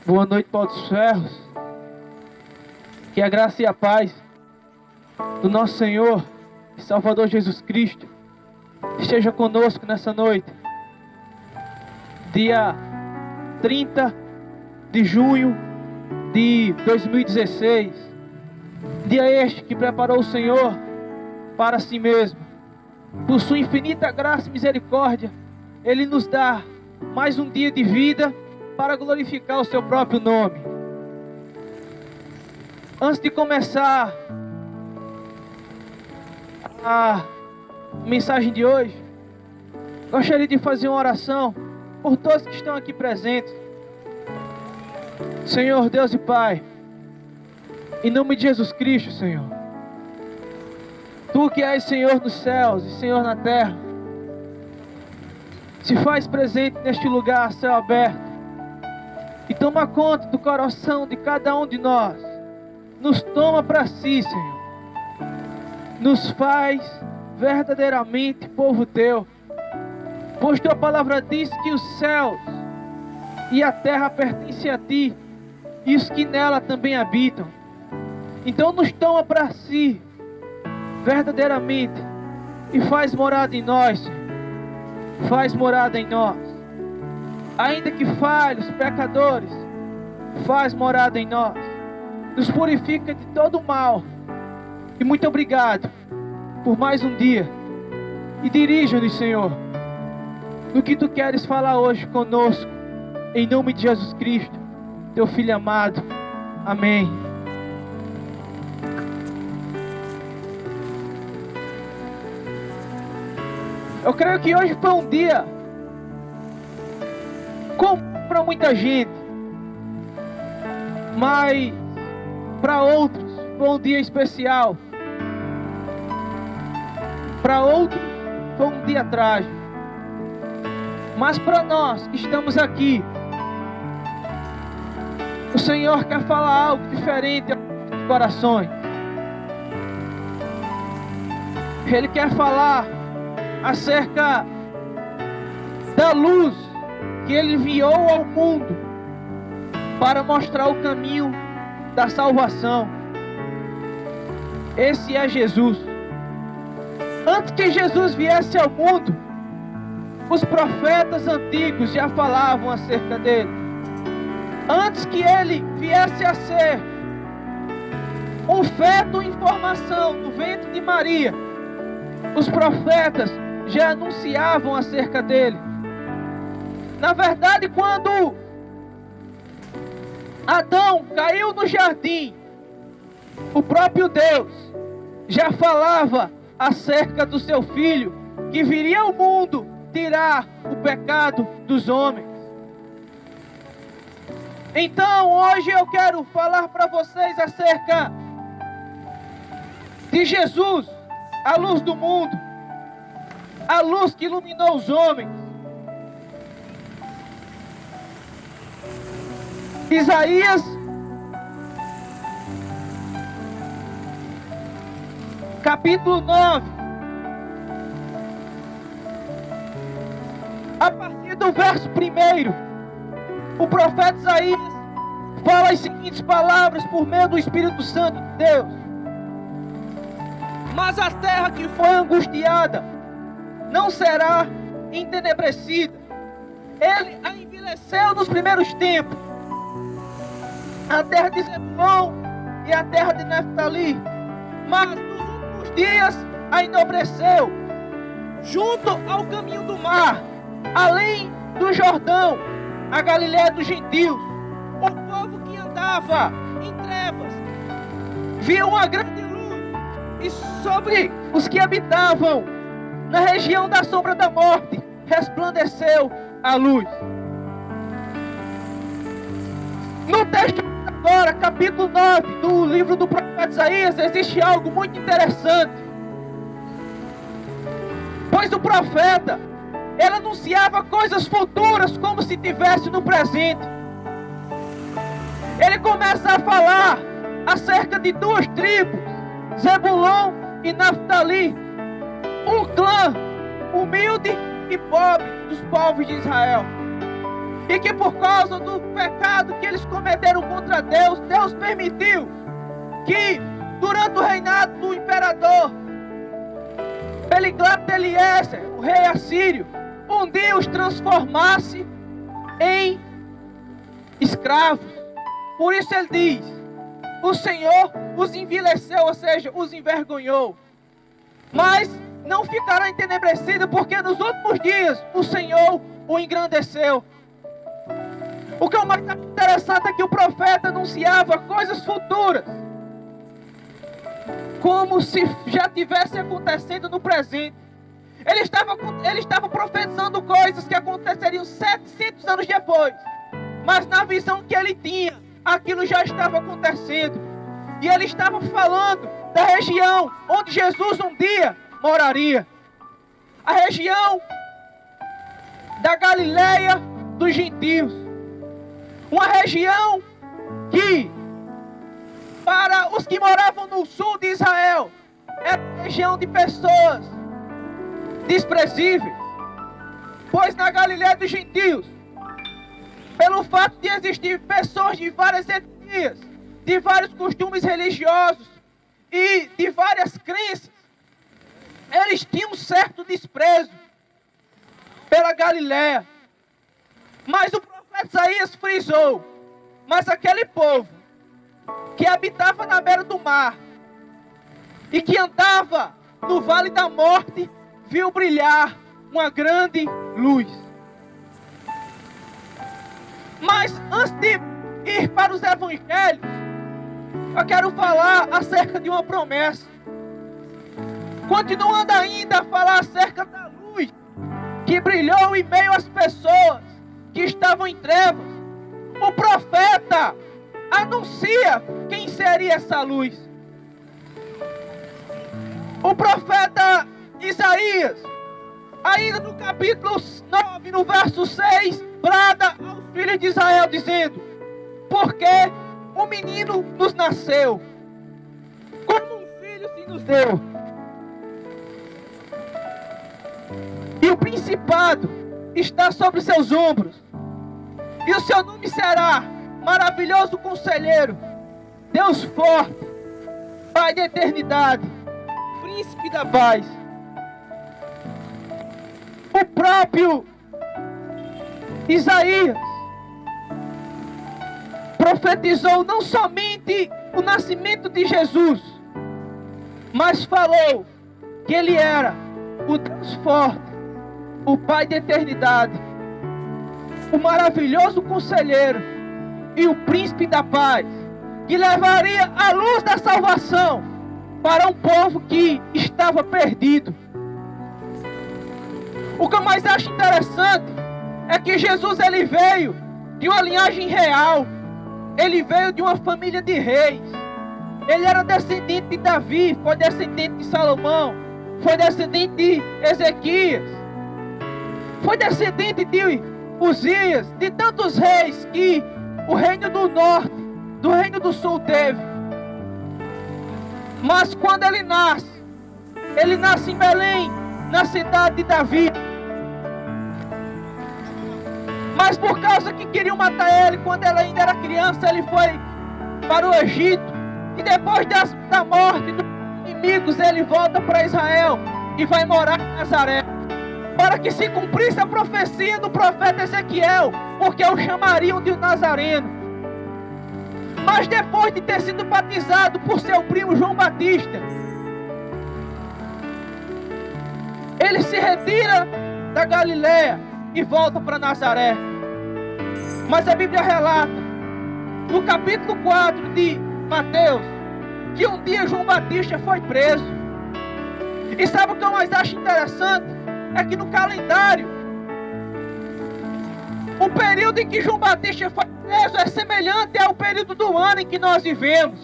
Boa noite, Paulo dos Ferros. Que a graça e a paz do nosso Senhor e Salvador Jesus Cristo esteja conosco nessa noite. Dia 30 de junho de 2016. Dia este que preparou o Senhor para si mesmo. Por sua infinita graça e misericórdia, Ele nos dá mais um dia de vida para glorificar o seu próprio nome. Antes de começar a mensagem de hoje, gostaria de fazer uma oração por todos que estão aqui presentes. Senhor Deus e Pai, em nome de Jesus Cristo, Senhor, Tu que és Senhor nos céus e Senhor na terra, se faz presente neste lugar, céu aberto, e toma conta do coração de cada um de nós. Nos toma para si, Senhor. Nos faz verdadeiramente povo Teu. Pois Tua palavra diz que os céus e a terra pertencem a Ti, e os que nela também habitam. Então nos toma para si, verdadeiramente, e faz morada em nós, Senhor. Faz morada em nós. Ainda que falhos, pecadores, faz morada em nós. Nos purifica de todo o mal. E muito obrigado por mais um dia. E dirija-nos, Senhor, no que Tu queres falar hoje conosco. Em nome de Jesus Cristo, Teu Filho amado. Amém. Eu creio que hoje foi um dia comum para muita gente, mas para outros foi um dia especial. Para outros foi um dia trágico. Mas para nós que estamos aqui, o Senhor quer falar algo diferente aos nossos corações. Ele quer falar acerca da luz que Ele enviou ao mundo para mostrar o caminho da salvação. Esse é Jesus. Antes que Jesus viesse ao mundo, os profetas antigos já falavam acerca dele. Antes que ele viesse a ser um feto em formação no ventre de Maria, os profetas já anunciavam acerca dele. Na verdade, quando Adão caiu no jardim, o próprio Deus já falava acerca do seu filho, que viria ao mundo tirar o pecado dos homens. Então hoje eu quero falar para vocês acerca de Jesus, a luz do mundo, a luz que iluminou os homens. Isaías capítulo 9, a partir do verso 1, o profeta Isaías fala as seguintes palavras por meio do Espírito Santo de Deus: mas a terra que foi angustiada não será entenebrecida. Ele a envelheceu nos primeiros tempos, a terra de Zebulon e a terra de Neftali, mas nos últimos dias a enobreceu, junto ao caminho do mar, além do Jordão, a Galiléia dos gentios. O povo que andava em trevas viu uma grande luz, e sobre os que habitavam na região da sombra da morte resplandeceu a luz. No texto agora, capítulo 9 do livro do profeta Isaías, existe algo muito interessante. Pois o profeta, ele anunciava coisas futuras como se tivesse no presente. Ele começa a falar acerca de duas tribos, Zebulon e Naftali, um clã humilde e pobre dos povos de Israel. e que por causa do pecado que eles cometeram contra Deus, Deus permitiu que durante o reinado do imperador Beliglad-Eliezer, o rei assírio, um dia os transformasse em escravos. Por isso ele diz: o Senhor os envileceu, ou seja, os envergonhou. Mas não ficará entenebrecido, porque nos últimos dias o Senhor o engrandeceu. O que é o mais interessante é que o profeta anunciava coisas futuras, como se já tivesse acontecendo no presente. Ele estava profetizando coisas que aconteceriam 700 anos depois. Mas na visão que ele tinha, aquilo já estava acontecendo. E ele estava falando da região onde Jesus um dia moraria. A região da Galileia dos gentios. Uma região que, para os que moravam no sul de Israel, era uma região de pessoas desprezíveis. Pois na Galileia dos gentios, pelo fato de existir pessoas de várias etnias, de vários costumes religiosos e de várias crenças, eles tinham um certo desprezo pela Galileia. Mas o profeta Isaías frisou: mas aquele povo que habitava na beira do mar e que andava no vale da morte, viu brilhar uma grande luz. Mas antes de ir para os evangelhos, eu quero falar acerca de uma promessa. Continuando ainda a falar acerca da luz que brilhou em meio às pessoas que estavam em trevas. O profeta anuncia quem seria essa luz. O profeta Isaías, ainda no capítulo 9, no verso 6, brada aos filhos de Israel, dizendo: porque um menino nos nasceu, como um filho se nos deu, e o principado está sobre seus ombros, e o seu nome será Maravilhoso Conselheiro, Deus Forte, Pai da Eternidade, Príncipe da Paz. O próprio Isaías profetizou não somente o nascimento de Jesus, mas falou que ele era o Deus Forte, o Pai da Eternidade, o maravilhoso Conselheiro e o Príncipe da Paz, que levaria a luz da salvação para um povo que estava perdido. O que eu mais acho interessante é que Jesus, ele veio de uma linhagem real. Ele veio de uma família de reis. Ele era descendente de Davi, foi descendente de Salomão, foi descendente de Ezequias, foi descendente de Uzias, de tantos reis que o reino do norte, do reino do sul teve. Mas quando ele nasce em Belém, na cidade de Davi. Mas por causa que queriam matar ele, quando ele ainda era criança, ele foi para o Egito. E depois da morte dos inimigos, ele volta para Israel e vai morar em Nazaré, para que se cumprisse a profecia do profeta Ezequiel, porque o chamariam de Nazareno. Mas depois de ter sido batizado por seu primo João Batista, ele se retira da Galileia e volta para Nazaré. Mas a Bíblia relata, no capítulo 4 de Mateus, que um dia João Batista foi preso. E sabe o que eu mais acho interessante? É que no calendário, o período em que João Batista foi preso é semelhante ao período do ano em que nós vivemos.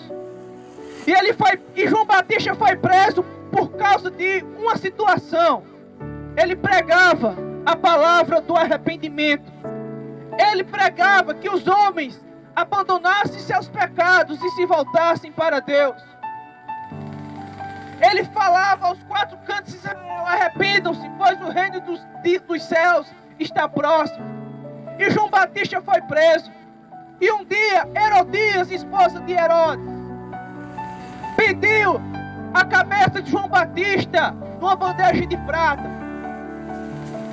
E João Batista foi preso por causa de uma situação. Ele pregava a palavra do arrependimento. Ele pregava que os homens abandonassem seus pecados e se voltassem para Deus. Ele falava aos quatro cantos de Israel: arrependam-se, pois o reino dos céus está próximo. e João Batista foi preso. E um dia, Herodias, esposa de Herodes, pediu a cabeça de João Batista numa bandeja de prata.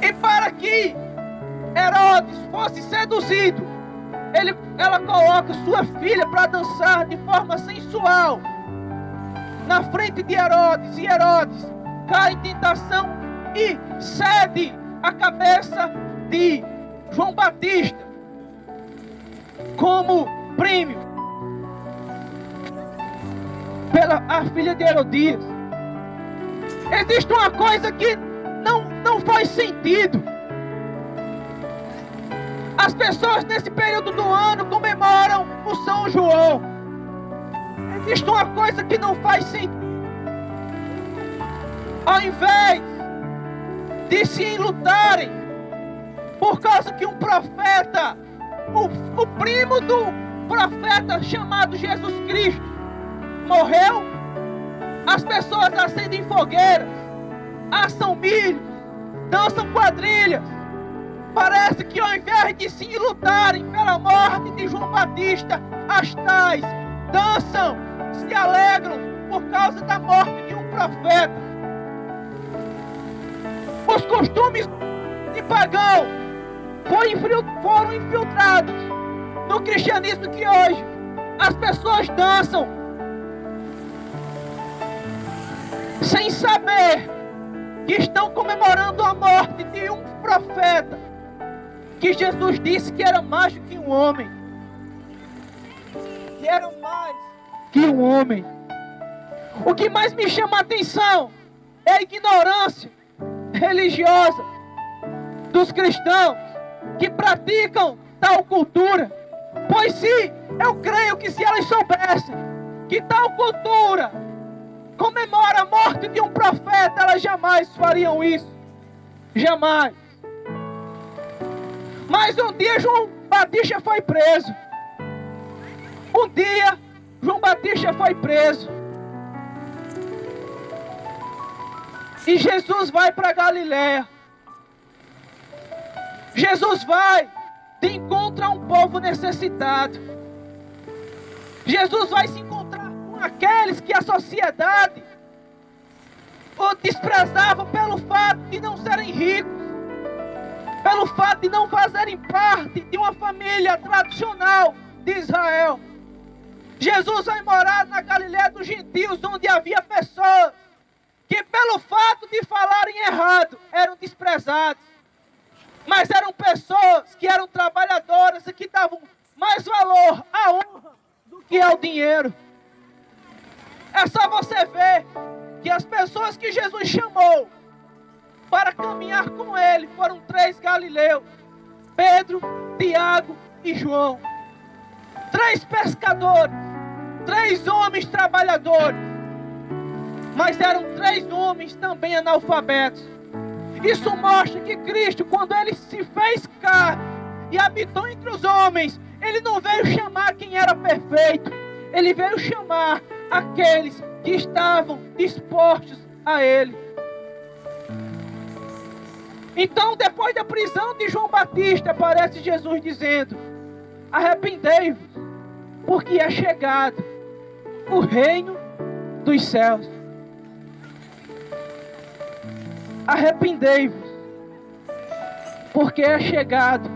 E para que Herodes fosse seduzido, ela coloca sua filha para dançar de forma sensual na frente de Herodes. E Herodes cai em tentação e cede a cabeça de João Batista como prêmio pela a filha de Herodias. Existe uma coisa que não faz sentido. As pessoas nesse período do ano comemoram o São João. Existe uma coisa que não faz sentido. Ao invés de se enlutarem por causa que um profeta, o primo do profeta chamado Jesus Cristo, morreu, as pessoas acendem fogueiras, assam milho, dançam quadrilhas. Parece que ao invés de se lutarem pela morte de João Batista, as tais dançam, se alegram por causa da morte de um profeta. Os costumes de pagão foram infiltrados no cristianismo que hoje as pessoas dançam sem saber que estão comemorando a morte de um profeta que Jesus disse que era mais do que um homem. Que era mais que um homem. O que mais me chama a atenção é a ignorância religiosa dos cristãos que praticam tal cultura. Pois se eu creio que se elas soubessem que tal cultura comemora a morte de um profeta, elas jamais fariam isso. Jamais. Mas um dia João Batista foi preso. Um dia João Batista foi preso. E Jesus vai para Galiléia. Jesus vai de encontro a um povo necessitado. Jesus vai se encontrar com aqueles que a sociedade o desprezava pelo fato de não serem ricos, pelo fato de não fazerem parte de uma família tradicional de Israel. Jesus vai morar na Galiléia dos gentios, onde havia pessoas que pelo fato de falarem errado eram desprezados, mas eram pessoas que eram trabalhadoras e que davam mais valor à honra do que ao dinheiro. É só você ver que as pessoas que Jesus chamou para caminhar com ele foram 3 galileus: Pedro, Tiago e João. 3 pescadores, 3 homens trabalhadores, mas eram 3 homens também analfabetos. Isso mostra que Cristo, quando ele se fez carne e habitou entre os homens, ele não veio chamar quem era perfeito, ele veio chamar aqueles que estavam dispostos a ele. Então, depois da prisão de João Batista, aparece Jesus dizendo: arrependei-vos, porque é chegado o reino dos céus. Arrependei-vos, porque é chegado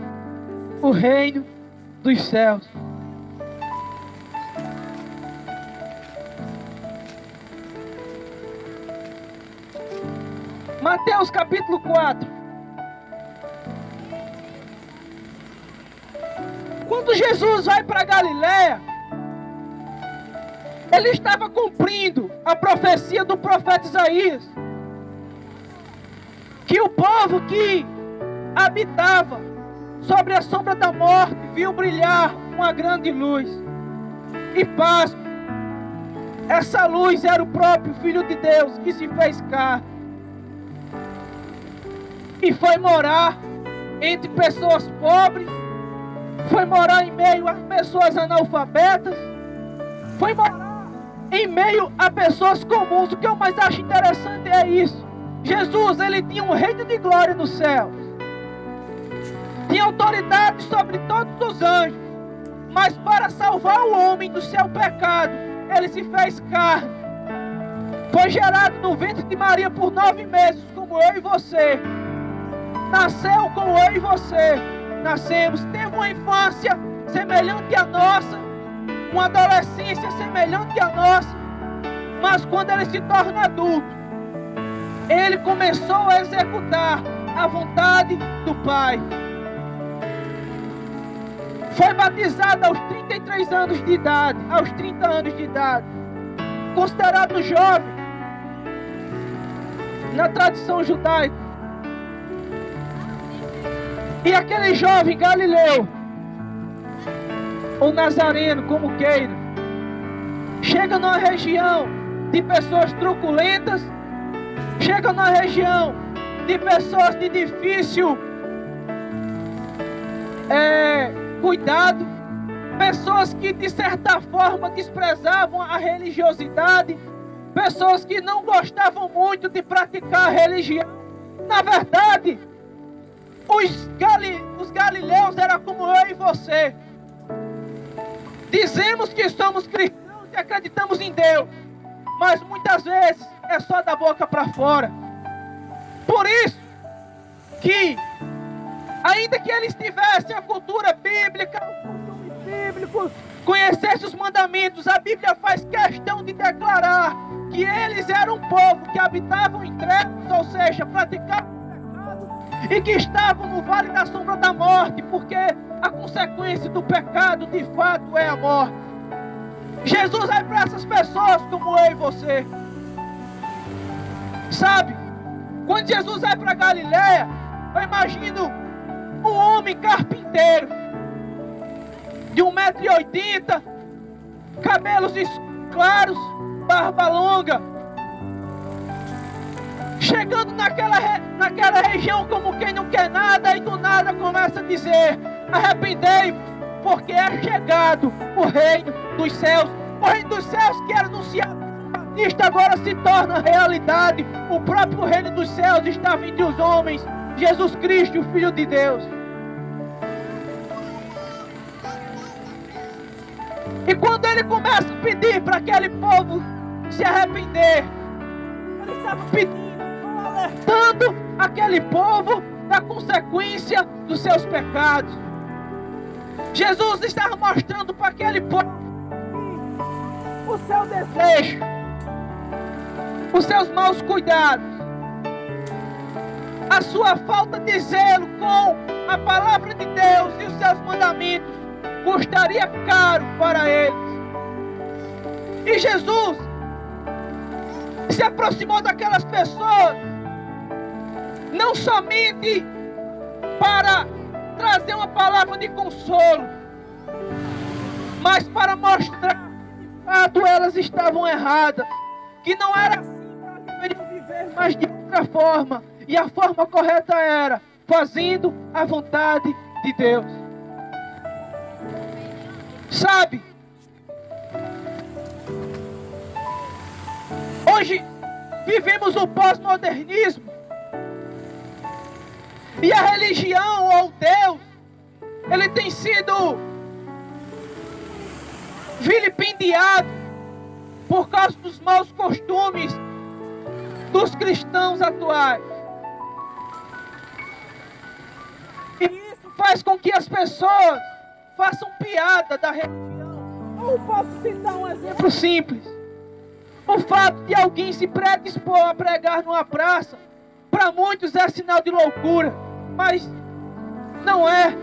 o reino dos céus. Mateus capítulo 4. Quando Jesus vai para Galiléia, ele estava cumprindo a profecia do profeta Isaías, que o povo que habitava sobre a sombra da morte viu brilhar uma grande luz. E pasme, essa luz era o próprio Filho de Deus que se fez carne e foi morar entre pessoas pobres, foi morar em meio a pessoas analfabetas, foi morar em meio a pessoas comuns. O que eu mais acho interessante é isso. Jesus, ele tinha um reino de glória no céu. tinha autoridade sobre todos os anjos, mas para salvar o homem do seu pecado, ele se fez carne. Foi gerado no ventre de Maria por 9 meses, como eu e você. Nasceu como eu e você nascemos. Teve uma infância semelhante à nossa, uma adolescência semelhante à nossa. Mas quando ele se torna adulto, ele começou a executar a vontade do Pai. Foi batizado aos 33 anos de idade, aos 30 anos de idade. Considerado jovem na tradição judaica. E aquele jovem Galileu, ou Nazareno, como queira, chega numa região de pessoas truculentas, chega numa região de pessoas de difícil cuidado, pessoas que de certa forma desprezavam a religiosidade, pessoas que não gostavam muito de praticar a religião. Na verdade, os galileus eram como eu e você. Dizemos que somos cristãos e acreditamos em Deus, mas muitas vezes é só da boca para fora. Por isso que, ainda que eles tivessem a cultura bíblica, os costumes bíblicos, conhecessem os mandamentos, a Bíblia faz questão de declarar que eles eram um povo que habitavam em trevas, ou seja, praticavam pecado, e que estavam no vale da sombra da morte, porque a consequência do pecado de fato é a morte. Jesus vai para essas pessoas como eu e você. Sabe, quando Jesus vai para Galileia, eu imagino um homem carpinteiro de 1,80 m, cabelos claros, barba longa, chegando naquela região como quem não quer nada, e do nada começa a dizer: arrependei-vos, porque é chegado o reino dos céus. O reino dos céus que era anunciado por João Batista agora se torna realidade. O próprio reino dos céus estava entre os homens, Jesus Cristo, o Filho de Deus. E quando ele começa a pedir para aquele povo se arrepender, ele estava pedindo, alertando aquele povo da consequência dos seus pecados. Jesus estava mostrando para aquele povo o seu desejo, os seus maus cuidados, a sua falta de zelo com a palavra de Deus e os seus mandamentos custaria caro para eles. E Jesus se aproximou daquelas pessoas não somente para trazer uma palavra de consolo, mas para mostrar que de fato elas estavam erradas, que não era assim que elas deveriam viver, mas de outra forma, e a forma correta era fazendo a vontade de Deus. Sabe, hoje vivemos o pós-modernismo, e a religião ou Deus, ele tem sido vilipendiado por causa dos maus costumes dos cristãos atuais. E isso faz com que as pessoas façam piada da religião. Eu posso citar um exemplo simples. O fato de alguém se predispor a pregar numa praça, para muitos é sinal de loucura, mas não é.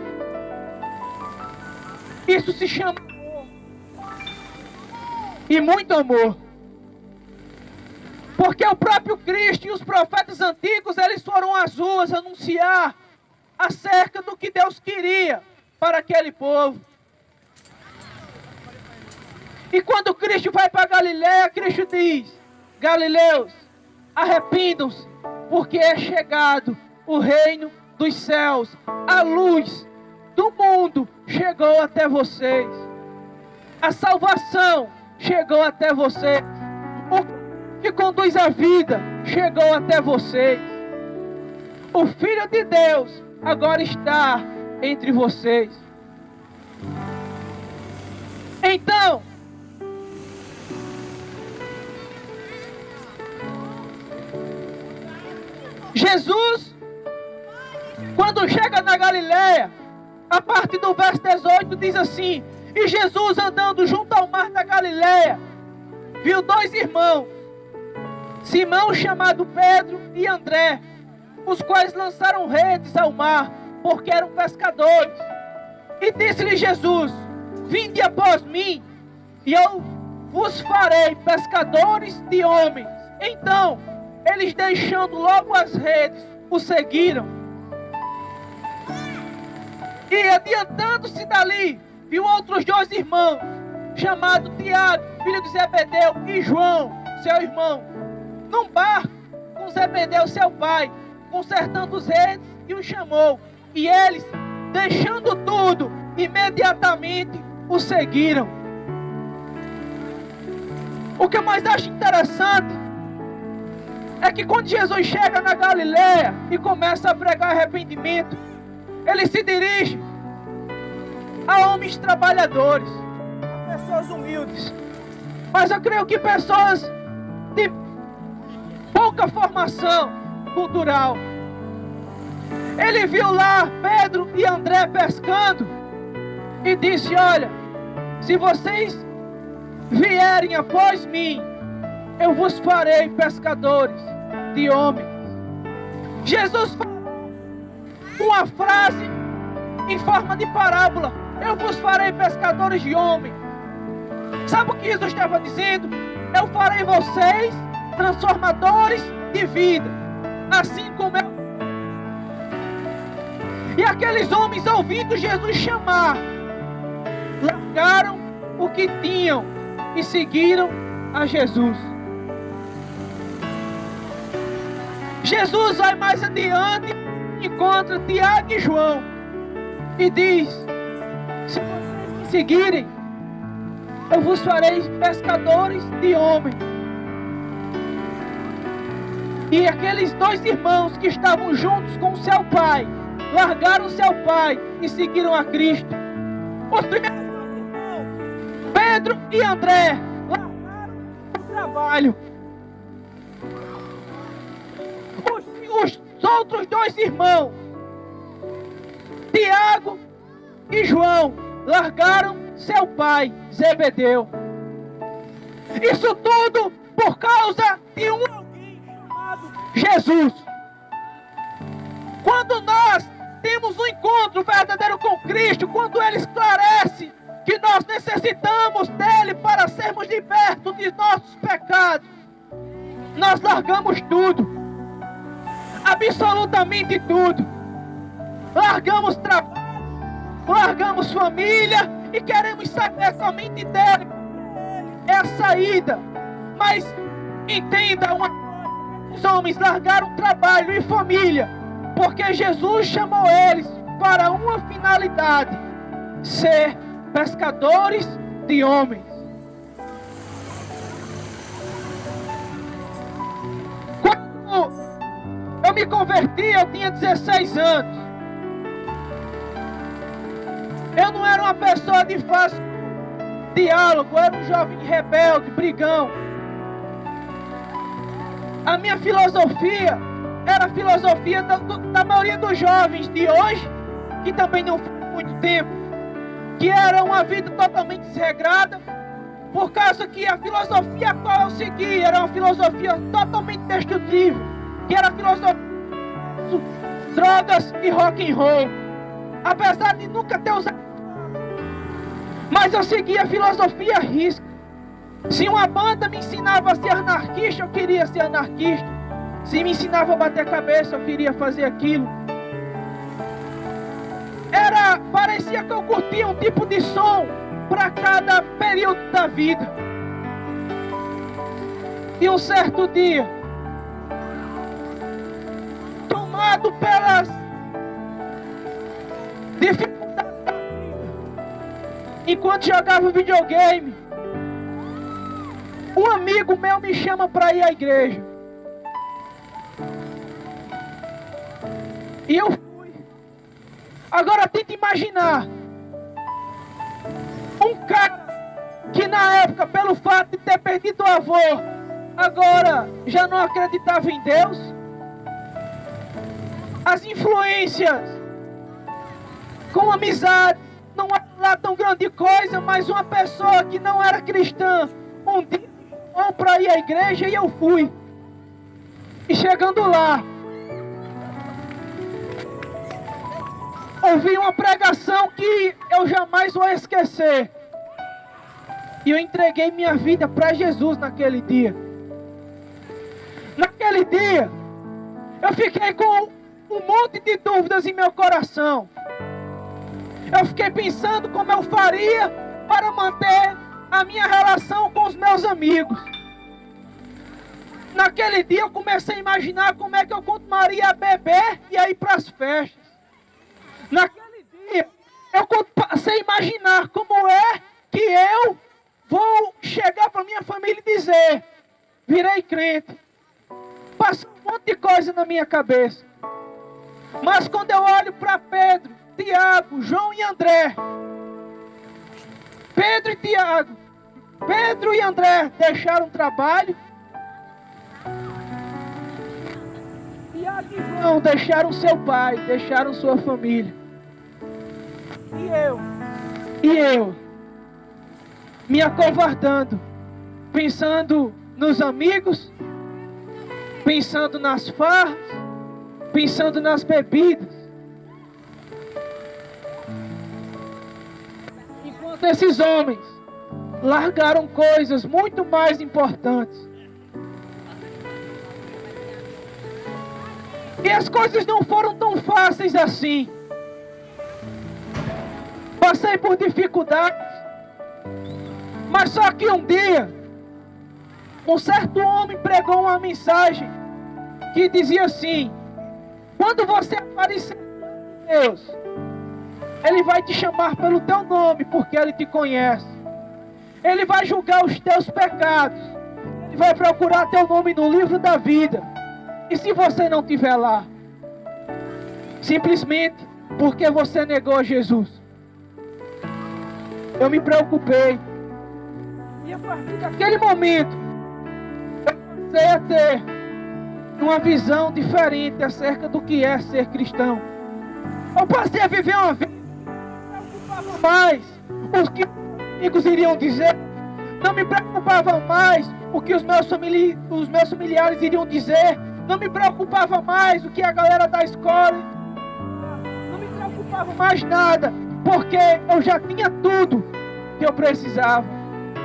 Isso se chama amor. E muito amor. Porque o próprio Cristo e os profetas antigos, eles foram às ruas anunciar acerca do que Deus queria para aquele povo. E quando Cristo vai para Galileia, Cristo diz: Galileus, arrependam-se, porque é chegado o reino dos céus. A luz do mundo chegou até vocês. A salvação chegou até vocês. O que conduz a vida chegou até vocês. O Filho de Deus agora está entre vocês. Então, Jesus, quando chega na Galileia, a partir do verso 18 diz assim: e Jesus, andando junto ao mar da Galileia, viu dois irmãos, Simão, chamado Pedro, e André, os quais lançaram redes ao mar, porque eram pescadores. E disse-lhe Jesus: vinde após mim, e eu vos farei pescadores de homens. Então, eles, deixando logo as redes, o seguiram. E adiantando-se dali, viu outros dois irmãos, chamados Tiago, filho de Zebedeu, e João, seu irmão, num barco com Zebedeu, seu pai, consertando as redes, e os chamou. E eles, deixando tudo, imediatamente o seguiram. O que eu mais acho interessante é que quando Jesus chega na Galileia e começa a pregar arrependimento, ele se dirige a homens trabalhadores, a pessoas humildes. Mas eu creio que pessoas de pouca formação cultural. Ele viu lá Pedro e André pescando e disse: olha, se vocês vierem após mim, eu vos farei pescadores de homens. Jesus falou uma frase em forma de parábola: eu vos farei pescadores de homens. Sabe o que Jesus estava dizendo? Eu farei vocês transformadores de vida, assim como eu. E aqueles homens, ouvindo Jesus chamar, largaram o que tinham e seguiram a Jesus. Jesus vai mais adiante, encontra Tiago e João e diz: se vocês me seguirem, eu vos farei pescadores de homens. E aqueles dois irmãos que estavam juntos com seu pai, largaram seu pai e seguiram a Cristo. Os primeiros irmãos, Pedro e André, largaram o trabalho. Os outros dois irmãos, Tiago e João, largaram seu pai, Zebedeu. Isso tudo por causa de um alguém chamado Jesus. Quando nós temos um encontro verdadeiro com Cristo, quando Ele esclarece que nós necessitamos dEle para sermos libertos de nossos pecados, nós largamos tudo. Absolutamente tudo. Largamos trabalho, largamos família e queremos saber somente dele. É a saída. Mas entenda uma coisa: os homens largaram trabalho e família porque Jesus chamou eles para uma finalidade: ser pescadores de homens. Eu me converti, eu tinha 16 anos. Eu não era uma pessoa de fácil diálogo, eu era um jovem rebelde, brigão. A minha filosofia era a filosofia da maioria dos jovens de hoje, que também não faz muito tempo, que era uma vida totalmente desregrada, por causa que a filosofia a qual eu segui era uma filosofia totalmente destrutiva, que era a filosofia de drogas e rock and roll. Apesar de nunca ter usado, mas eu seguia a filosofia à risca. Se uma banda me ensinava a ser anarquista, eu queria ser anarquista. Se me ensinava a bater a cabeça, eu queria fazer aquilo. Parecia que eu curtia um tipo de som para cada período da vida. E um certo dia, tomado pelas dificuldades da vida, enquanto jogava videogame, um amigo meu me chama para ir à igreja. E eu fui. Agora tenta imaginar um cara que na época, pelo fato de ter perdido o avô, agora já não acreditava em Deus. As influências com amizade não era lá tão grande coisa, mas uma pessoa que não era cristã, um dia chamou para ir à igreja e eu fui. E chegando lá, ouvi uma pregação que eu jamais vou esquecer. E eu entreguei minha vida para Jesus naquele dia. Naquele dia, eu fiquei com um monte de dúvidas em meu coração. Eu fiquei pensando como eu faria para manter a minha relação com os meus amigos. Naquele dia eu comecei a imaginar como é que eu continuaria a beber e a ir para as festas. Naquele dia eu passei a imaginar como é que eu vou chegar para minha família e dizer: virei crente. Passou um monte de coisa na minha cabeça. Mas quando eu olho para Pedro, Tiago, João e André, Pedro e André deixaram o trabalho, Tiago e João deixaram seu pai, deixaram sua família. E eu me acovardando, pensando nos amigos, pensando nas farras, pensando nas bebidas. Enquanto esses homens largaram coisas muito mais importantes. E as coisas não foram tão fáceis assim. Passei por dificuldades. Mas só que um dia, um certo homem pregou uma mensagem que dizia assim: quando você aparecer com Deus, Ele vai te chamar pelo teu nome, porque Ele te conhece. Ele vai julgar os teus pecados. Ele vai procurar teu nome no livro da vida. E se você não estiver lá, simplesmente porque você negou Jesus, eu me preocupei. E a partir daquele momento, eu comecei a ter uma visão diferente acerca do que é ser cristão. Eu passei a viver uma vida que não me preocupava mais o que os amigos iriam dizer, não me preocupava mais o que os meus familiares iriam dizer, não me preocupava mais o que a galera da escola, não me preocupava mais nada, porque eu já tinha tudo que eu precisava: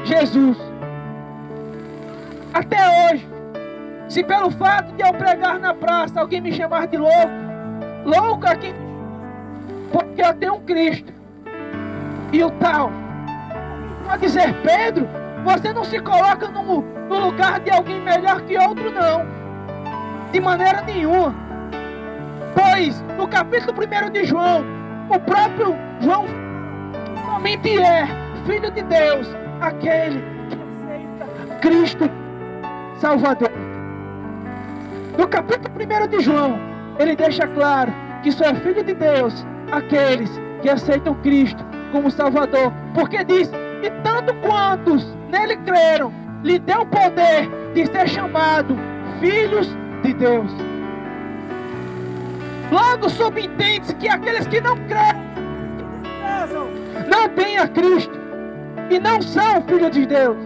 Jesus. Até hoje, se pelo fato de eu pregar na praça alguém me chamar de louco aqui, porque eu tenho um Cristo. E o tal pode dizer: Pedro, você não se coloca no lugar de alguém melhor que outro, não, de maneira nenhuma. Pois no capítulo 1 de João, o próprio João somente é filho de Deus aquele que aceita Cristo Salvador. No capítulo 1 de João, ele deixa claro que só é filho de Deus aqueles que aceitam Cristo como Salvador, porque diz: e tanto quantos nele creram, lhe deu o poder de ser chamado filhos de Deus. Logo subentende-se que aqueles que não creem, que desprezam, não têm a Cristo e não são filhos de Deus.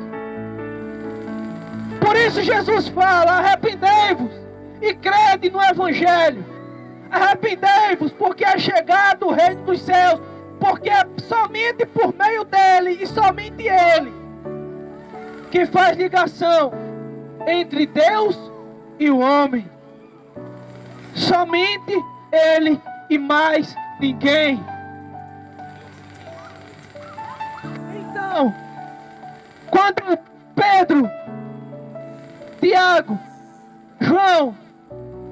Por isso Jesus fala: arrependei-vos e crede no Evangelho. Arrependei-vos, porque é chegado o reino dos céus, porque é somente por meio dele e somente ele que faz ligação entre Deus e o homem. Somente ele e mais ninguém. Então, quando Pedro, Tiago, João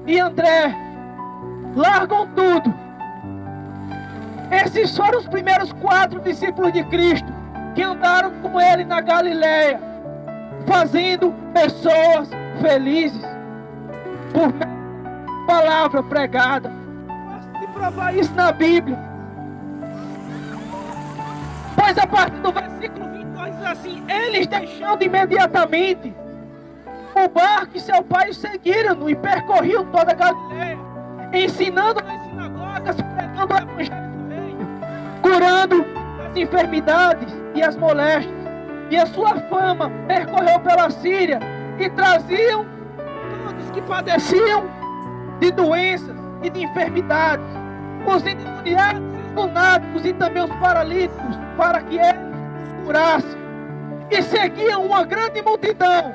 e André largam tudo, esses foram os primeiros 4 discípulos de Cristo que andaram com ele na Galileia, fazendo pessoas felizes por meio da palavra pregada. Posso te provar isso na Bíblia. Pois a partir do versículo 22 diz assim: eles deixando imediatamente o barco e seu pai o seguiram e percorriam toda a Galileia, ensinando nas sinagogas, pregando o evangelho do reino, curando as enfermidades e as moléstias. E a sua fama percorreu pela Síria, e traziam todos que padeciam de doenças e de enfermidades, os endemoniados, os lunáticos e também os paralíticos, para que ele os curasse. E seguiam uma grande multidão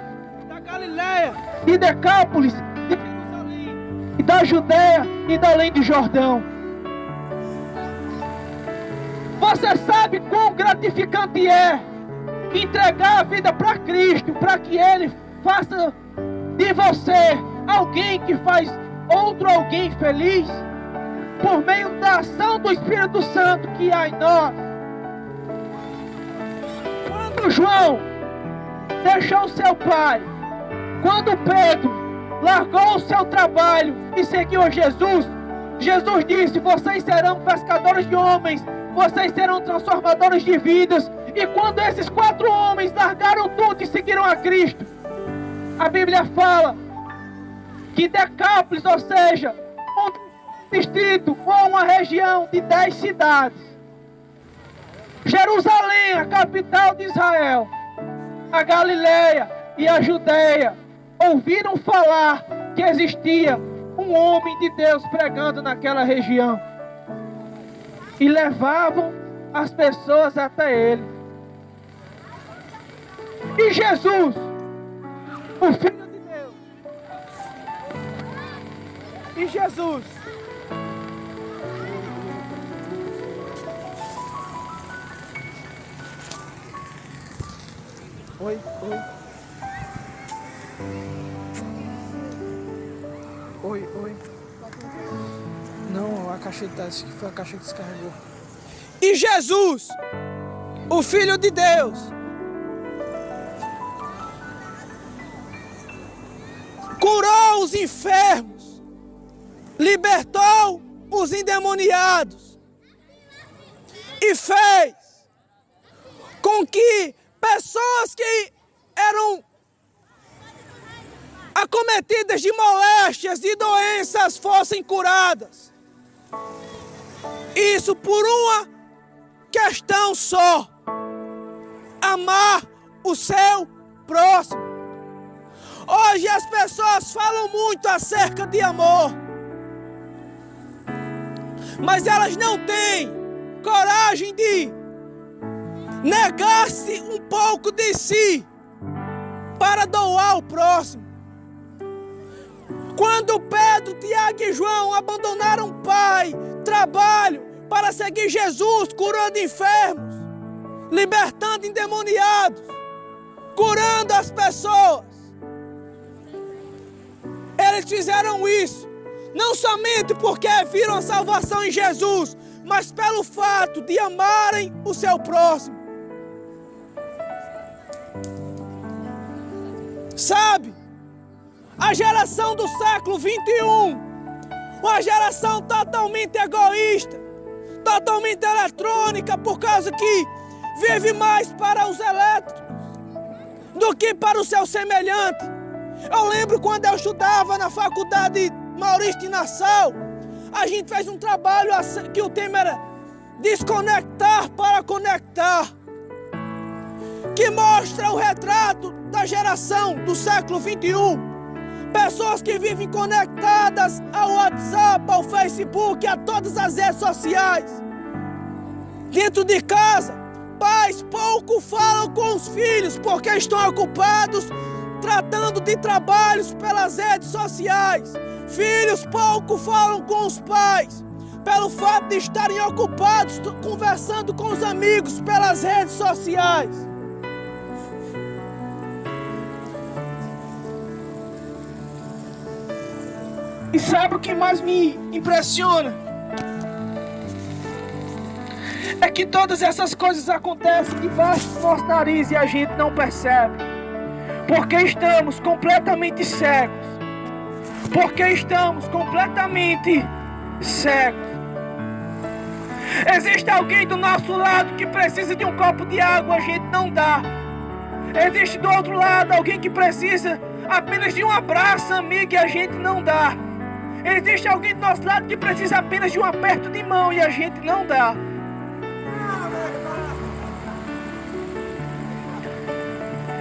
da Galileia, de Decápolis, de Jerusalém, e da Judeia e da além do Jordão. Você sabe quão gratificante é entregar a vida para Cristo, para que Ele faça de você alguém que faz outro alguém feliz, por meio da ação do Espírito Santo que há em nós. Quando João deixou seu pai, quando Pedro largou o seu trabalho e seguiu a Jesus, Jesus disse: vocês serão pescadores de homens, vocês serão transformadores de vidas. E quando esses 4 homens largaram tudo e seguiram a Cristo, a Bíblia fala que Decápolis, ou seja, um distrito ou uma região de 10 cidades, Jerusalém, a capital de Israel, a Galileia e a Judeia, ouviram falar que existia um homem de Deus pregando naquela região, e levavam as pessoas até ele. E Jesus, o Filho de Deus, e Jesus, oi. Não, a caixa que foi a caixa que descarregou. E Jesus, o Filho de Deus, curou os enfermos, libertou os endemoniados e fez com que pessoas que eram acometidas de moléstias, de doenças, fossem curadas. Isso por uma questão só: amar o seu próximo. Hoje as pessoas falam muito acerca de amor, mas elas não têm coragem de negar-se um pouco de si para doar ao próximo. Quando Pedro, Tiago e João abandonaram pai, trabalho, para seguir Jesus, curando enfermos, libertando endemoniados, curando as pessoas, eles fizeram isso não somente porque viram a salvação em Jesus, mas pelo fato de amarem o seu próximo. Sabe, a geração do século 21, uma geração totalmente egoísta, totalmente eletrônica, por causa que vive mais para os elétricos do que para o seu semelhante. Eu lembro quando eu estudava na faculdade Maurício de Nassau, a gente fez um trabalho que o tema era Desconectar para Conectar, que mostra o retrato da geração do século 21. Pessoas que vivem conectadas ao WhatsApp, ao Facebook, a todas as redes sociais. Dentro de casa, pais pouco falam com os filhos porque estão ocupados tratando de trabalhos pelas redes sociais. Filhos pouco falam com os pais pelo fato de estarem ocupados conversando com os amigos pelas redes sociais. E sabe o que mais me impressiona? É que todas essas coisas acontecem debaixo do nosso nariz e a gente não percebe. Porque estamos completamente cegos. Porque estamos completamente cegos. Existe alguém do nosso lado que precisa de um copo de água, a gente não dá. Existe do outro lado alguém que precisa apenas de um abraço, amigo, e a gente não dá. Existe alguém do nosso lado que precisa apenas de um aperto de mão e a gente não dá.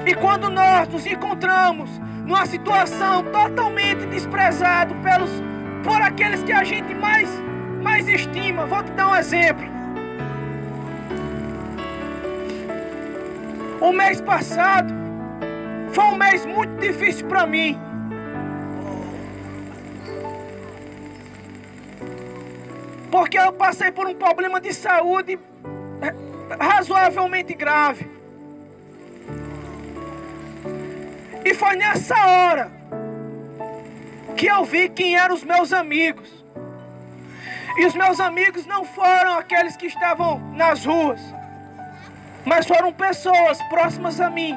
E quando nós nos encontramos numa situação totalmente desprezado por aqueles que a gente mais estima, vou te dar um exemplo. O mês passado foi um mês muito difícil para mim. Porque eu passei por um problema de saúde razoavelmente grave. E foi nessa hora que eu vi quem eram os meus amigos. E os meus amigos não foram aqueles que estavam nas ruas, mas foram pessoas próximas a mim,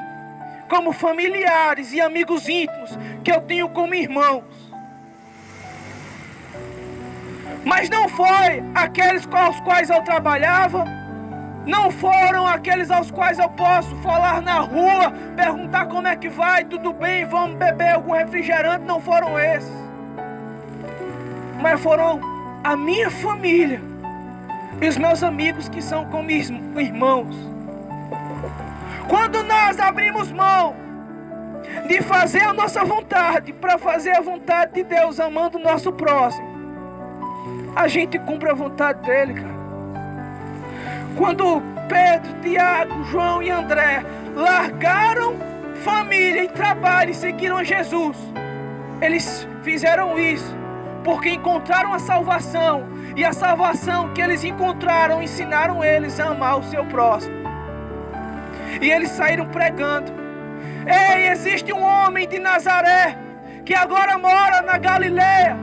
como familiares e amigos íntimos que eu tenho como irmãos. Mas não foi aqueles com os quais eu trabalhava, não foram aqueles aos quais eu posso falar na rua, perguntar como é que vai, tudo bem, vamos beber algum refrigerante, não foram esses. Mas foram a minha família e os meus amigos que são como irmãos. Quando nós abrimos mão de fazer a nossa vontade para fazer a vontade de Deus, amando o nosso próximo, a gente cumpre a vontade dele, cara. Quando Pedro, Tiago, João e André largaram família e trabalho e seguiram a Jesus, eles fizeram isso porque encontraram a salvação, e a salvação que eles encontraram ensinaram eles a amar o seu próximo. E eles saíram pregando: ei, existe um homem de Nazaré que agora mora na Galileia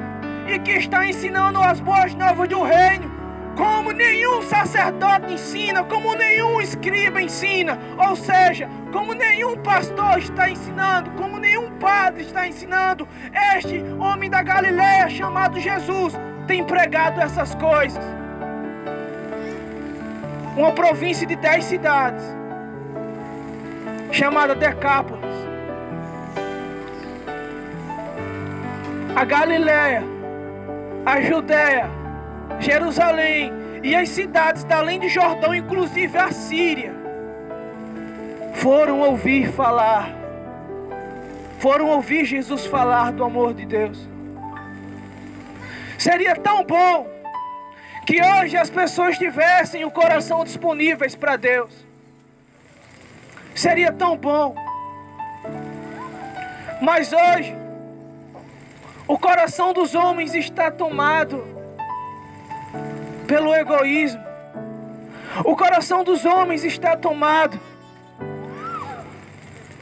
e que está ensinando as boas novas do reino, como nenhum sacerdote ensina, como nenhum escriba ensina, ou seja, como nenhum pastor está ensinando, como nenhum padre está ensinando. Este homem da Galileia chamado Jesus tem pregado essas coisas. Uma província de 10 cidades chamada Decápolis, a Galileia, a Judéia, Jerusalém e as cidades da além de Jordão, inclusive a Síria, foram ouvir Jesus falar do amor de Deus. Seria tão bom que hoje as pessoas tivessem o coração disponíveis para Deus. Seria tão bom. Mas hoje o coração dos homens está tomado pelo egoísmo. O coração dos homens está tomado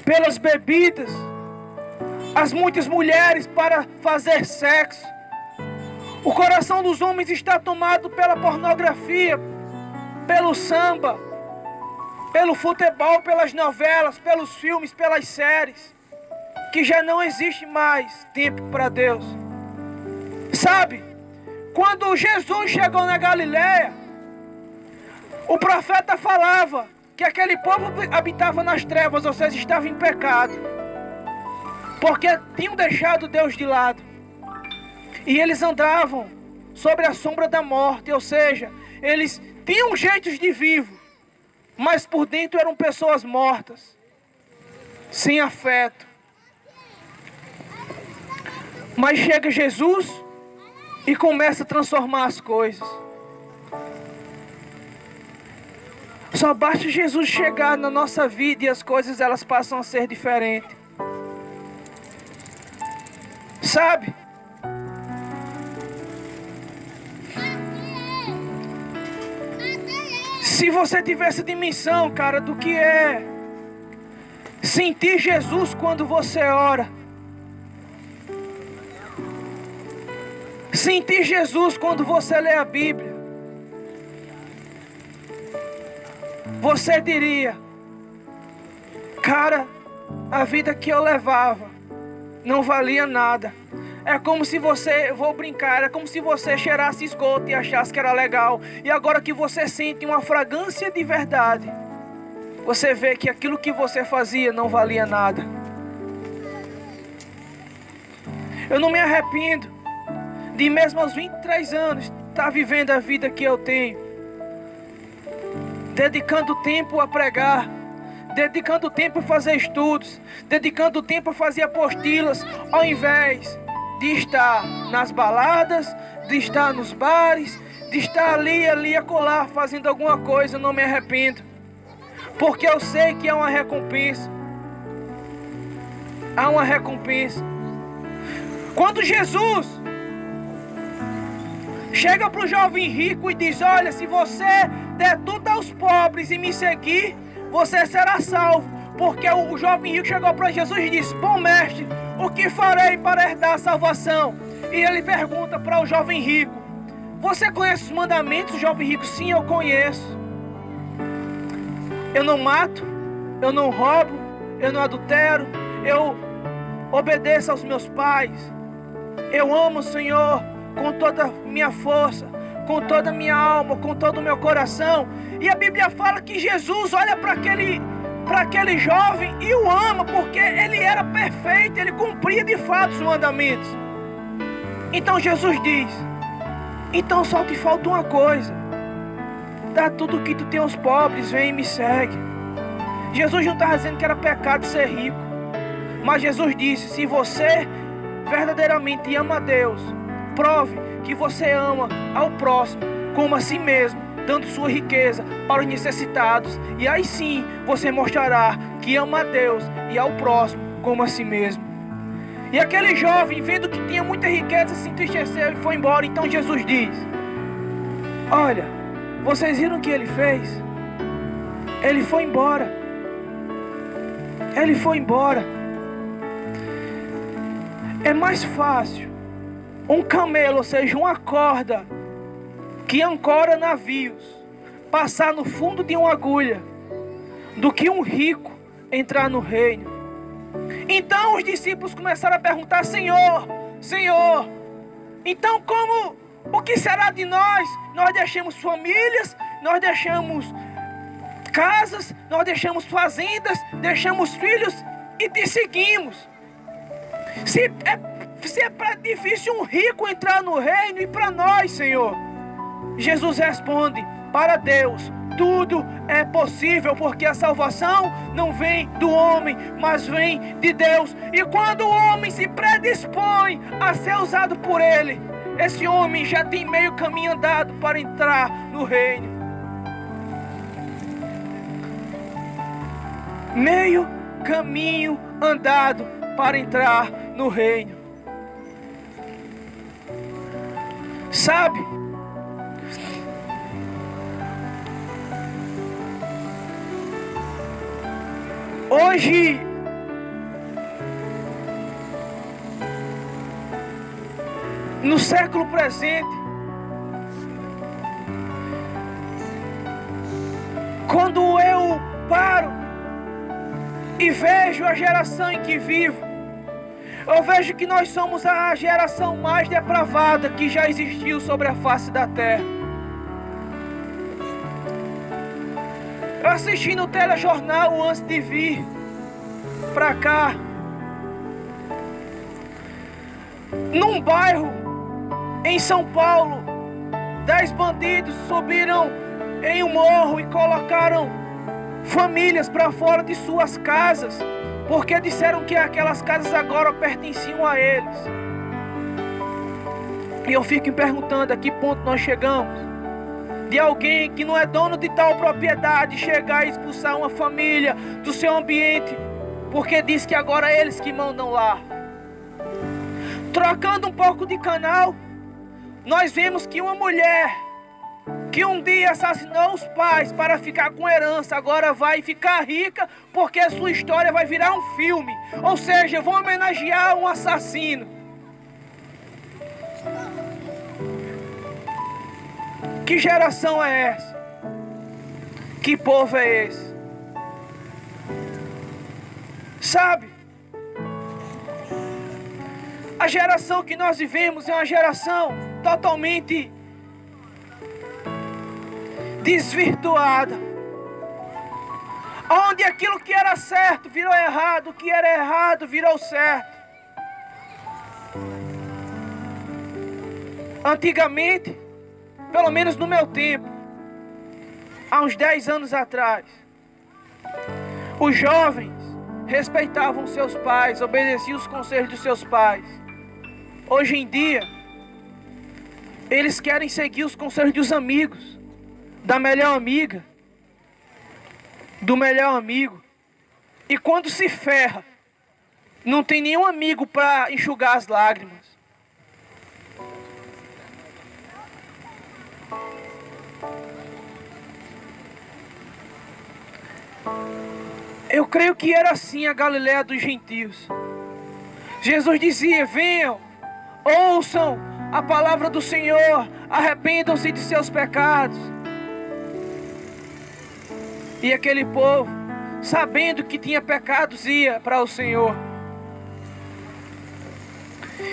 pelas bebidas, as muitas mulheres para fazer sexo. O coração dos homens está tomado pela pornografia, pelo samba, pelo futebol, pelas novelas, pelos filmes, pelas séries, que já não existe mais tempo para Deus. Sabe, quando Jesus chegou na Galileia, o profeta falava que aquele povo habitava nas trevas, ou seja, estava em pecado, porque tinham deixado Deus de lado, e eles andavam sobre a sombra da morte, ou seja, eles tinham jeitos de vivo, mas por dentro eram pessoas mortas, sem afeto. Mas chega Jesus e começa a transformar as coisas. Só basta Jesus chegar na nossa vida e as coisas elas passam a ser diferentes. Sabe? Se você tivesse dimensão, cara, do que é sentir Jesus quando você ora, sentir Jesus quando você lê a Bíblia, você diria: cara, a vida que eu levava não valia nada. É como se você, vou brincar, é como se você cheirasse esgoto e achasse que era legal. E agora que você sente uma fragrância de verdade, você vê que aquilo que você fazia não valia nada. Eu não me arrependo de mesmo aos 23 anos estar vivendo a vida que eu tenho, dedicando tempo a pregar, dedicando tempo a fazer estudos, dedicando tempo a fazer apostilas, ao invés de estar nas baladas, de estar nos bares, de estar ali acolá fazendo alguma coisa. Eu não me arrependo, porque eu sei que há uma recompensa. Há uma recompensa. Quando Jesus chega para o jovem rico e diz: olha, se você der tudo aos pobres e me seguir, você será salvo. Porque o jovem rico chegou para Jesus e disse: bom mestre, o que farei para herdar a salvação? E ele pergunta para o jovem rico: você conhece os mandamentos? O jovem rico: sim, eu conheço. Eu não mato, eu não roubo, eu não adultero, eu obedeço aos meus pais, eu amo o Senhor com toda a minha força, com toda a minha alma, com todo o meu coração. E a Bíblia fala que Jesus olha para aquele jovem e o ama, porque ele era perfeito, ele cumpria de fato os mandamentos. Então Jesus diz: então só te falta uma coisa, dá tudo o que tu tem aos pobres, vem e me segue. Jesus não estava dizendo que era pecado ser rico, mas Jesus disse: se você verdadeiramente ama a Deus, prove que você ama ao próximo como a si mesmo, dando sua riqueza para os necessitados, e aí sim você mostrará que ama a Deus e ao próximo como a si mesmo. E aquele jovem, vendo que tinha muita riqueza, se entristeceu e foi embora. Então Jesus diz: olha, vocês viram o que ele fez? Ele foi embora. Ele foi embora. É mais fácil um camelo, ou seja, uma corda que ancora navios, passar no fundo de uma agulha, do que um rico entrar no reino. Então os discípulos começaram a perguntar: Senhor, Senhor, então o que será de nós? Nós deixamos famílias, nós deixamos casas, nós deixamos fazendas, deixamos filhos e te seguimos. Se é difícil um rico entrar no reino, e para nós, Senhor? Jesus responde: para Deus tudo é possível, porque a salvação não vem do homem, mas vem de Deus. E quando o homem se predispõe a ser usado por Ele, esse homem já tem meio caminho andado para entrar no reino. Meio caminho andado para entrar no reino. Sabe? Hoje, no século presente, quando eu paro e vejo a geração em que vivo, eu vejo que nós somos a geração mais depravada que já existiu sobre a face da terra. Eu assisti no telejornal antes de vir pra cá, num bairro em São Paulo, 10 bandidos subiram em um morro e colocaram famílias para fora de suas casas, porque disseram que aquelas casas agora pertenciam a eles. E eu fico me perguntando a que ponto nós chegamos de alguém que não é dono de tal propriedade chegar e expulsar uma família do seu ambiente, porque diz que agora é eles que mandam lá. Trocando um pouco de canal, nós vemos que uma mulher que um dia assassinou os pais para ficar com herança, agora vai ficar rica porque a sua história vai virar um filme. Ou seja, vão homenagear um assassino. Que geração é essa? Que povo é esse? Sabe? A geração que nós vivemos é uma geração totalmente desvirtuada, onde aquilo que era certo virou errado, o que era errado virou certo. Antigamente, pelo menos no meu tempo, há uns 10 anos atrás, os jovens respeitavam seus pais, obedeciam os conselhos dos seus pais. Hoje em dia, eles querem seguir os conselhos dos amigos, da melhor amiga, do melhor amigo. E quando se ferra, não tem nenhum amigo para enxugar as lágrimas. Eu creio que era assim a Galileia dos gentios. Jesus dizia: venham, ouçam a palavra do Senhor, arrependam-se de seus pecados. E aquele povo, sabendo que tinha pecados, ia para o Senhor.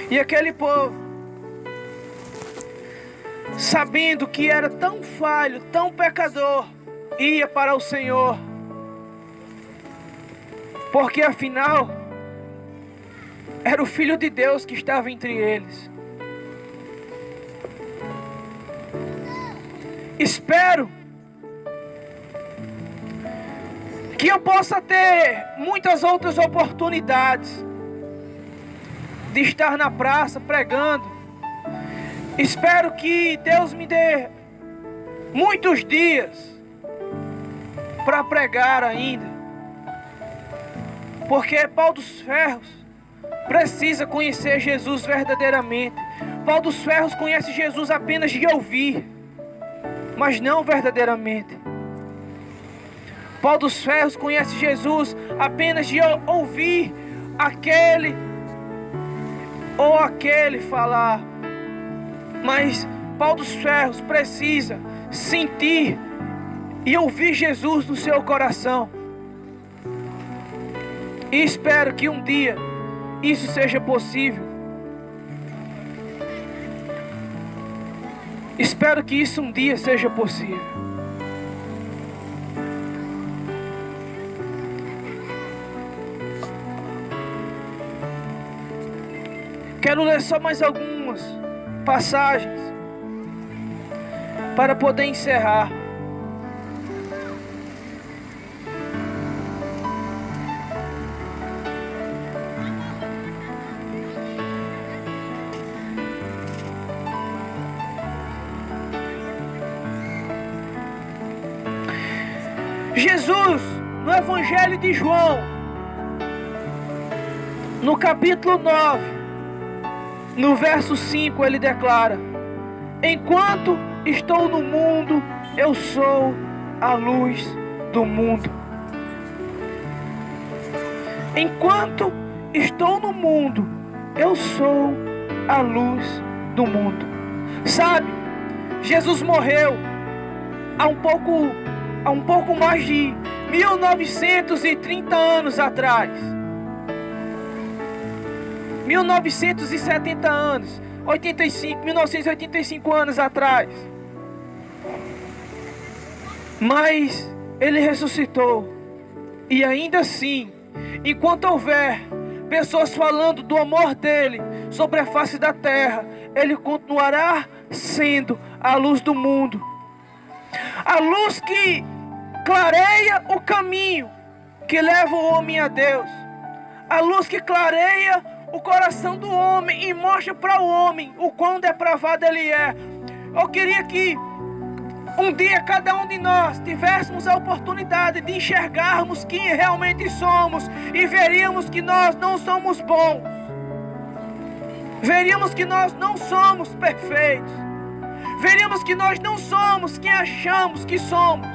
E aquele povo, sabendo que era tão falho, tão pecador, ia para o Senhor. Porque afinal, era o Filho de Deus que estava entre eles. Espero que eu possa ter muitas outras oportunidades de estar na praça pregando. Espero que Deus me dê muitos dias para pregar ainda. Porque Pau dos Ferros precisa conhecer Jesus verdadeiramente. Pau dos Ferros conhece Jesus apenas de ouvir, mas não verdadeiramente. Pau dos Ferros conhece Jesus apenas de ouvir aquele ou aquele falar. Mas Pau dos Ferros precisa sentir e ouvir Jesus no seu coração. E espero que um dia isso seja possível. Espero que isso um dia seja possível. Quero ler só mais algumas passagens para poder encerrar. Jesus, no Evangelho de João, no capítulo 9, no verso 5, ele declara: enquanto estou no mundo, eu sou a luz do mundo. Enquanto estou no mundo, eu sou a luz do mundo. Sabe, Jesus morreu há um pouco mais de 1930 anos atrás. 1970 anos, 1985 anos atrás. Mas ele ressuscitou. E ainda assim, enquanto houver pessoas falando do amor dele sobre a face da terra, ele continuará sendo a luz do mundo. A luz que clareia o caminho que leva o homem a Deus. A luz que clareia o coração do homem e mostra para o homem o quão depravado ele é. Eu queria que um dia cada um de nós tivéssemos a oportunidade de enxergarmos quem realmente somos e veríamos que nós não somos bons. Veríamos que nós não somos perfeitos. Veríamos que nós não somos quem achamos que somos,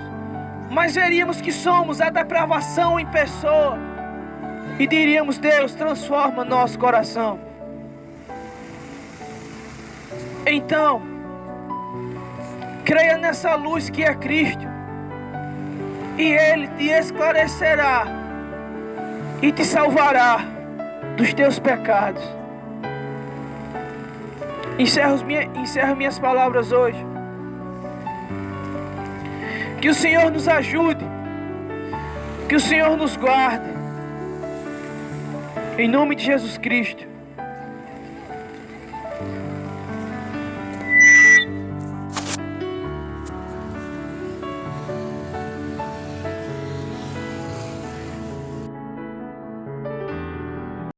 mas veríamos que somos a depravação em pessoa. E diríamos: Deus, transforma nosso coração. Então, creia nessa luz que é Cristo, e Ele te esclarecerá e te salvará dos teus pecados. Encerro minhas palavras hoje. Que o Senhor nos ajude. Que o Senhor nos guarde. Em nome de Jesus Cristo.